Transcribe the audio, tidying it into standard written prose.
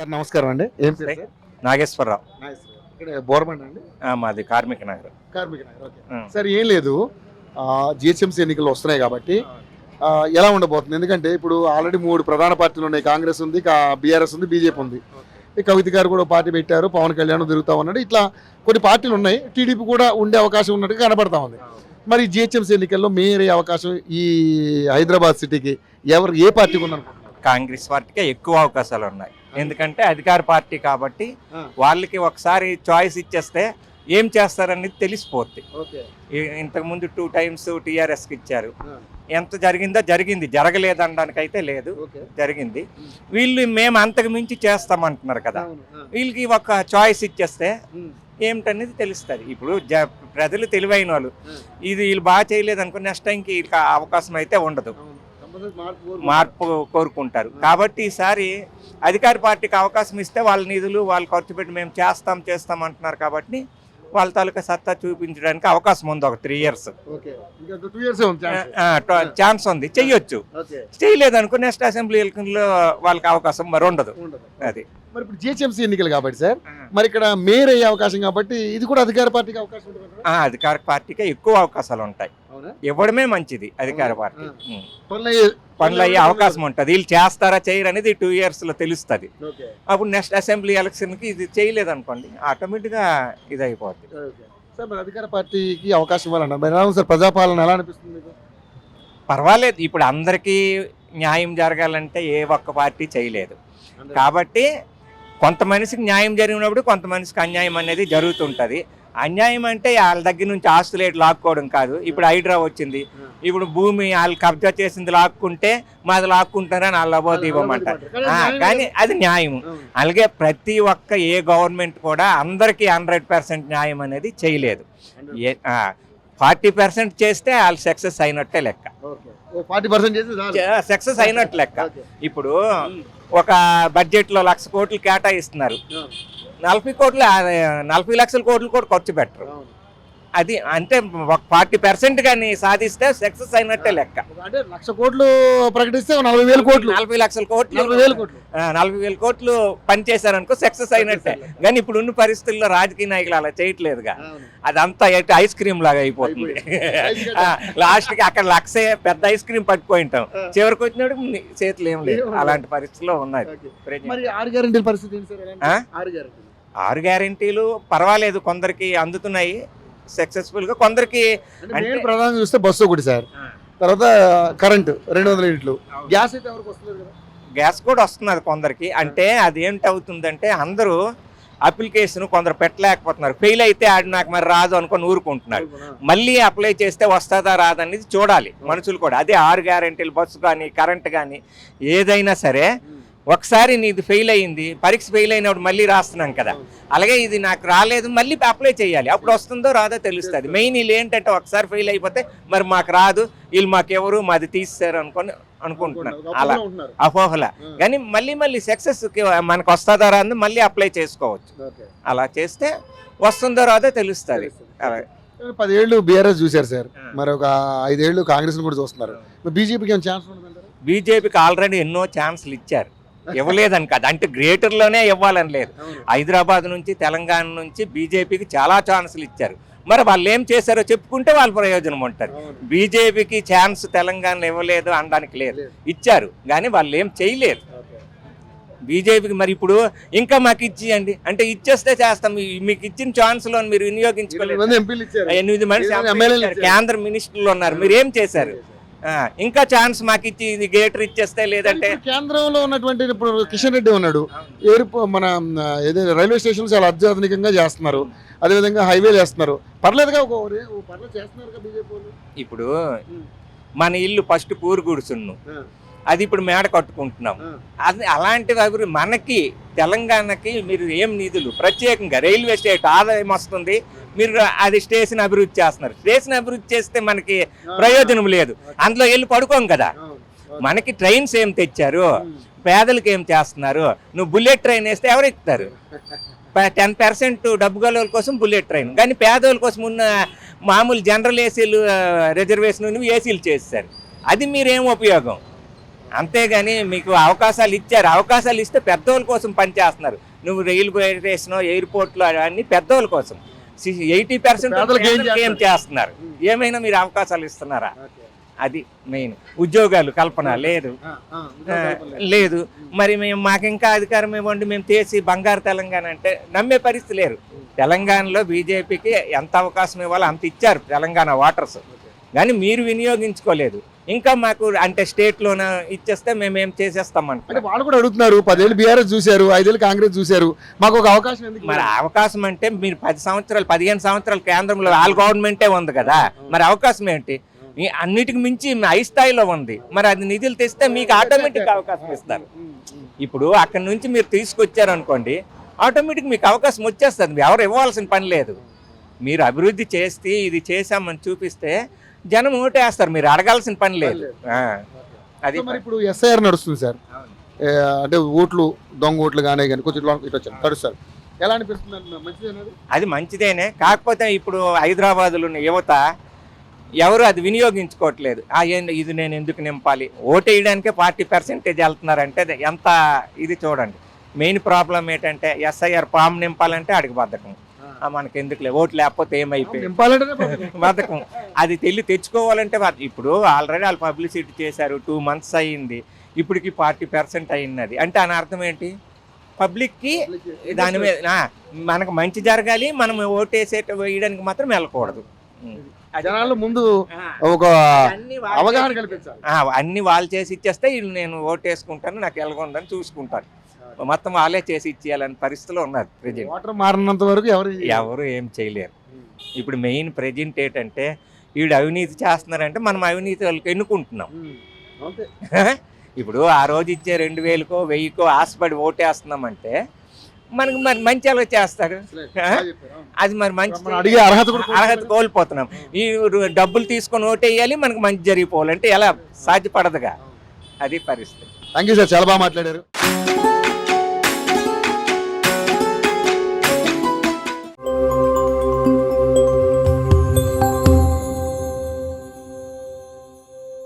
Sir నమస్కారం అండి. ఏం పేరు సార్? నాగేశ్వరరావు. ఇక్కడ బోర్బండ్ అండి. మాది కార్మిక నగర్. కార్మిక నగర్. ఓకే సార్, ఏం లేదు, జిహెచ్ఎంసీ ఎన్నికలు వస్తున్నాయి కాబట్టి ఎలా ఉండబోతుంది? ఎందుకంటే ఇప్పుడు ఆల్రెడీ 3 ప్రధాన పార్టీలు ఉన్నాయి. కాంగ్రెస్ ఉంది, బీఆర్ఎస్ ఉంది, బీజేపీ ఉంది. కవిత గారు కూడా పార్టీ పెట్టారు, పవన్ కళ్యాణ్ తిరుగుతా ఉన్నాడు. ఇట్లా కొన్ని పార్టీలు ఉన్నాయి. టీడీపీ కూడా ఉండే అవకాశం ఉన్నట్టుగా కనబడతా ఉంది. మరి జిహెచ్ఎంసీ ఎన్నికల్లో మేరే అవకాశం ఈ హైదరాబాద్ సిటీకి ఏ పార్టీకి ఉందనుకుంటున్నారు? కాంగ్రెస్ పార్టీకే ఎక్కువ అవకాశాలు ఉన్నాయి. ఎందుకంటే అధికార పార్టీ కాబట్టి వాళ్ళకి ఒకసారి చాయిస్ ఇచ్చేస్తే ఏం చేస్తారనేది తెలిసిపోద్ది. ఇంతకుముందు 2 times టీఆర్ఎస్కి ఇచ్చారు. ఎంత జరిగిందో జరిగింది, జరగలేదనడానికి అయితే లేదు, జరిగింది. వీళ్ళు మేము అంతకు మించి చేస్తామంటున్నారు కదా, వీళ్ళకి ఒక చాయిస్ ఇచ్చేస్తే ఏమిటనేది తెలుస్తుంది. ఇప్పుడు ప్రజలు తెలివైన వాళ్ళు, ఇది వీళ్ళు బాగా చేయలేదు అనుకో నెక్స్ట్ టైంకి వీళ్ళకి అవకాశం అయితే ఉండదు, మార్పు కోరుకుంటారు. కాబట్టి ఈసారి అధికార పార్టీకి అవకాశం ఇస్తే వాళ్ళ నిధులు వాళ్ళు ఖర్చు పెట్టి మేము చేస్తాం అంటున్నారు. కాబట్టి వాళ్ళ తాలూకా సత్తా చూపించడానికి అవకాశం ఉంది. ఒక 3 years ఛాన్స్ ఉంది, చెయ్యొచ్చు. చేయలేదనుకో నెక్స్ట్ అసెంబ్లీ ఎన్నికల్లో వాళ్ళకి అవకాశం మరి ఉండదు. అది మరి ఇప్పుడు జిహెచ్ఎంసీ ఎన్నికలు కాబట్టి సార్, మరి ఇక్కడ మేయర్ అయ్యే అవకాశం కాబట్టి ఇది కూడా అధికార పార్టీకి అవకాశం ఉంటుంది. అధికార పార్టీకే ఎక్కువ అవకాశాలు ఉంటాయి, ఇవ్వడమే మంచిది. అధికార పార్టీ పనులు అయ్యే అవకాశం ఉంటుంది. వీళ్ళు చేస్తారా చేయరు అనేది 2 years లో తెలుస్తుంది. అప్పుడు నెక్స్ట్ అసెంబ్లీ ఎలక్షన్కి ఇది చేయలేదు అనుకోండి, ఆటోమేటిక్గా ఇది అయిపోద్ది. సార్ మరి అధికార పార్టీకి అవకాశం ఇవ్వాలన్నా మరి ఎలా ఉంది సార్? ప్రజాపాలన ఎలా అనిపిస్తుంది మీకు? పర్వాలేదు. ఇప్పుడు అందరికీ న్యాయం జరగాలంటే ఏ ఒక్క పార్టీ చేయలేదు. కాబట్టి కొంత మనిషికి న్యాయం జరిగినప్పుడు కొంత మనిషికి అన్యాయం అనేది జరుగుతుంటుంది. అన్యాయం అంటే వాళ్ళ దగ్గర నుంచి ఆస్తులు లాక్కోవడం కాదు. ఇప్పుడు హైడ్రా వచ్చింది, ఇప్పుడు భూమి వాళ్ళు కబ్జా చేసింది లాక్కుంటే మాది లాక్కుంటారని వాళ్ళ అబోధ ఇవ్వమంటారు. కానీ అది న్యాయం. అలాగే ప్రతి ఒక్క ఏ గవర్నమెంట్ కూడా అందరికీ 100% న్యాయం అనేది చేయలేదు. 40% చేస్తే వాళ్ళు సక్సెస్ అయినట్టే లెక్క, సక్సెస్ అయినట్టు లెక్క. ఇప్పుడు ఒక బడ్జెట్లో 1,00,000 కోట్లు కేటాయిస్తున్నారు, 40 లక్షల కోట్లు కూడా ఖర్చు పెట్టరు. అది అంటే 40% కానీ సాధిస్తే సక్సెస్ అయినట్టే లెక్క. అంటే 1,00,000 కోట్లు ప్రకటిస్తే 40,000 కోట్లు, 40 లక్షల కోట్లు, 40,000 కోట్లు పనిచేశారనుకో సక్సెస్ అయినట్టే. కానీ ఇప్పుడు ఉన్న పరిస్థితుల్లో రాజకీయ నాయకులు అలా చేయట్లేదుగా. అదంతా ఐస్ క్రీమ్ లాగా అయిపోతుంది. లాస్ట్కి అక్కడ 1,00,000 పెద్ద ఐస్ క్రీమ్ పట్టుకుంటాం, చివరికి వచ్చినప్పుడు చేతులు ఏం లేదు. అలాంటి పరిస్థితుల్లో ఉన్నాయి. 6 గ్యారెంటీలు పర్వాలేదు, కొందరికి అందుతున్నాయి సక్సెస్ఫుల్ గా, కొందరికి అంటే ప్రధానంగా చూస్తే బస్సు ఒకటి సార్, తర్వాత కరెంట్ 200 యూనిట్లు, గ్యాస్ అయితే ఎవరికి వస్తలేదు కదా? గ్యాస్ కూడా వస్తున్నది కొందరికి. అంటే అది ఏంటి అవుతుందంటే అందరూ అప్లికేషన్ కొందరు పెట్టలేకపోతున్నారు. ఫెయిల్ అయితే ఆడి నాకు మరి రాదు అనుకొని ఊరుకుంటున్నారు. మళ్ళీ అప్లై చేస్తే వస్తుందా రాదనేది చూడాలి మనుషులు కూడా. అదే 6 గ్యారెంటీలు, బస్సు కానీ కరెంట్ కానీ ఏదైనా సరే ఒకసారి నీది ఫెయిల్ అయ్యింది, పరీక్ష ఫెయిల్ అయినప్పుడు మళ్ళీ రాస్తున్నాం కదా, అలాగే ఇది నాకు రాలేదు మళ్ళీ అప్లై చేయాలి. అప్పుడు వస్తుందో రాదో తెలుస్తుంది. మెయిన్ వీళ్ళు ఏంటంటే ఒకసారి ఫెయిల్ అయిపోతే మరి మాకు రాదు, వీళ్ళు మాకెవరు మాది తీసేశారు అనుకుంటున్నారు. అలా అపోహల. కానీ మళ్ళీ సక్సెస్ మనకు వస్తుందో రాదు మళ్ళీ అప్లై చేసుకోవచ్చు. అలా చేస్తే వస్తుందో రాదో తెలుస్తుంది. 10 ఏళ్ళు బీఆర్ఎస్ చూశారు సార్, మరి ఒక 5 ఏళ్ళు కాంగ్రెస్ కూడా చూస్తున్నారు. బీజేపీకి ఏమైనా ఛాన్స్ ఉంటుందంటారా? బీజేపీకి ఆల్రెడీ ఎన్నో ఛాన్సులు ఇచ్చారు, ఇవ్వలేదని కాదు. అంటే గ్రేటర్లోనే ఇవ్వాలని లేదు. హైదరాబాద్ నుంచి తెలంగాణ నుంచి బీజేపీకి చాలా ఛాన్సులు ఇచ్చారు. మరి వాళ్ళు ఏం చేశారో చెప్పుకుంటే వాళ్ళ ప్రయోజనం ఉంటుంది. బీజేపీకి ఛాన్స్ తెలంగాణలో ఇవ్వలేదు అనడానికి లేదు, ఇచ్చారు కానీ వాళ్ళు ఏం చేయలేదు బీజేపీకి. మరి ఇప్పుడు ఇంకా మాకు ఇచ్చియండి అంటే ఇచ్చేస్తే చేస్తాం. మీకు ఇచ్చిన ఛాన్స్లో మీరు వినియోగించుకోలేదు. 8 మంది కేంద్ర మినిస్టర్లు ఉన్నారు, మీరు ఏం చేశారు? ఇంకా ఛాన్స్ మాకు ఇచ్చి ఇది గేటర్ ఇచ్చేస్తే, లేదంటే కేంద్రంలో ఉన్నటువంటి ఇప్పుడు కిషన్ రెడ్డి ఉన్నాడు, మన ఏదైనా రైల్వే స్టేషన్ చాలా అత్యాధునికంగా చేస్తున్నారు, అదేవిధంగా హైవేలు వేస్తున్నారు. పర్లేదుగా చేస్తున్నారు బీజేపీ. ఇప్పుడు మన ఇల్లు ఫస్ట్ పూరు గుడుసును, అది ఇప్పుడు మేడ కట్టుకుంటున్నాం. అది అలాంటివి అభివృద్ధి మనకి తెలంగాణకి మీరు ఏం నిధులు ప్రత్యేకంగా రైల్వే స్టేట్ ఆదాయం వస్తుంది, మీరు అది స్టేషన్ అభివృద్ధి చేస్తున్నారు. స్టేషన్ అభివృద్ధి చేస్తే మనకి ప్రయోజనం లేదు, అందులో వెళ్ళి పడుకోం కదా. మనకి ట్రైన్స్ ఏం తెచ్చారు, పేదలకు ఏం చేస్తున్నారు? నువ్వు బుల్లెట్ ట్రైన్ వేస్తే ఎవరు ఎక్కుతారు? 10% డబ్బు గల కోసం బుల్లెట్ ట్రైన్, కానీ పేదోళ్ళ కోసం ఉన్న మామూలు జనరల్ ఏసీలు రిజర్వేషన్ ఏసీలు చేస్తారు. అది మీరేం ఉపయోగం? అంతేగాని మీకు అవకాశాలు ఇచ్చారు, అవకాశాలు ఇస్తే పెద్దోళ్ళ కోసం పనిచేస్తున్నారు. నువ్వు రైల్వే స్టేషన్, ఎయిర్పోర్ట్లో అవన్నీ పెద్దోళ్ళ కోసం. 80% ఏం చేస్తున్నారు? ఏమైనా మీరు అవకాశాలు ఇస్తున్నారా? అది మెయిన్. ఉద్యోగాలు కల్పన లేదు. లేదు మరి మాకు ఇంకా అధికారం ఇవ్వండి, మేము చేసి బంగారు తెలంగాణ అంటే నమ్మే పరిస్థితి లేరు. తెలంగాణలో బీజేపీకి ఎంత అవకాశం ఇవ్వాలో అంత ఇచ్చారు తెలంగాణ ఓటర్స్, కానీ మీరు వినియోగించుకోలేదు. ఇంకా మాకు అంటే స్టేట్లోన ఇచ్చేస్తే మేమేం చేసేస్తాం అంటే వాళ్ళు కూడా అడుగుతున్నారు. 10 ఏళ్ళు బీఆర్ఎస్ చూశారు, 5 ఏళ్ళు కాంగ్రెస్ చూశారు, మాకు ఒక అవకాశం ఎందుకు? మరి అవకాశం అంటే మీరు 15 సంవత్సరాలు కేంద్రంలో వాళ్ళ గవర్నమెంటే ఉంది కదా, మరి అవకాశం ఏంటి? అన్నిటికి మించి హై స్థాయిలో ఉంది. మరి అది నిధులు తెస్తే మీకు ఆటోమేటిక్ అవకాశం ఇస్తారు. ఇప్పుడు అక్కడి నుంచి మీరు తీసుకొచ్చారు అనుకోండి, ఆటోమేటిక్ మీకు అవకాశం వచ్చేస్తుంది. ఎవరు ఇవ్వాల్సిన పని లేదు. మీరు అభివృద్ధి చేస్తే ఇది చేశామని చూపిస్తే జనం ఓటేస్తారు, మీరు అడగాల్సిన పని లేదు. అది మరి ఇప్పుడు ఎస్ఐఆర్ నడుస్తుంది సార్, అంటే ఓట్లు దొంగ ఓట్లు కానీ కొంచెం ఇటు వచ్చారు తడుస్తారు. ఎలా అనిపిస్తుంది? మంచిది, అది మంచిదేనే. కాకపోతే ఇప్పుడు హైదరాబాద్లో ఉన్న యువత ఎవరు అది వినియోగించుకోవట్లేదు. ఇది నేను ఎందుకు నింపాలి? ఓటు వేయడానికే 40% వెళ్తున్నారంటే ఎంత ఇది చూడండి. మెయిన్ ప్రాబ్లం ఏంటంటే ఎస్ఐఆర్ ఫామ్ నింపాలంటే అడిగి బద్ధకం. మనకి ఎందుకులే, ఓటు లేకపోతే ఏమైపోయి బద్ధకం. అది తెచ్చుకోవాలంటే ఇప్పుడు ఆల్రెడీ వాళ్ళు పబ్లిసిటీ చేశారు, 2 months అయ్యింది, ఇప్పటికి 40% అయినది అంటే అని అర్థం ఏంటి? పబ్లిక్కి దాని మీద మనకు మంచి జరగాలి, మనం వేయడానికి మాత్రం వెళ్ళకూడదు. జనాలు ముందు ఒక అవగాహన కల్పించాలి. అన్ని వాళ్ళు చేసి ఇచ్చేస్తే వీళ్ళు నేను ఓటేసుకుంటాను, నాకు ఎలాగొందని చూసుకుంటాను. మొత్తం వాళ్ళే చేసి ఇచ్చేయాలని పరిస్థితిలో ఉన్నారు ప్రజెంట్. ఓటర్ మారినంత వరకు ఎవరు ఏం చేయలేరు. ఇప్పుడు మెయిన్ ప్రజెంట్ ఏంటంటే వీడు అవినీతి చేస్తున్నారంటే మనం అవినీతి వాళ్ళకి ఎన్నుకుంటున్నాం. ఇప్పుడు ఆ రోజు ఇచ్చే 2000కో 1000కో ఆశపడి ఓటేస్తున్నామంటే మనకి మరి మంచి అలా చేస్తాడు. అది మరి మంచి అడిగే అర్హత కోల్పోతున్నాం. ఈ డబ్బులు తీసుకొని ఓటేయాలి, మనకు మంచి జరిగిపోవాలంటే ఎలా? సాధ్యపడదుగా. అది పరిస్థితి. థ్యాంక్ యూ సార్, చాలా బాగా మాట్లాడారు.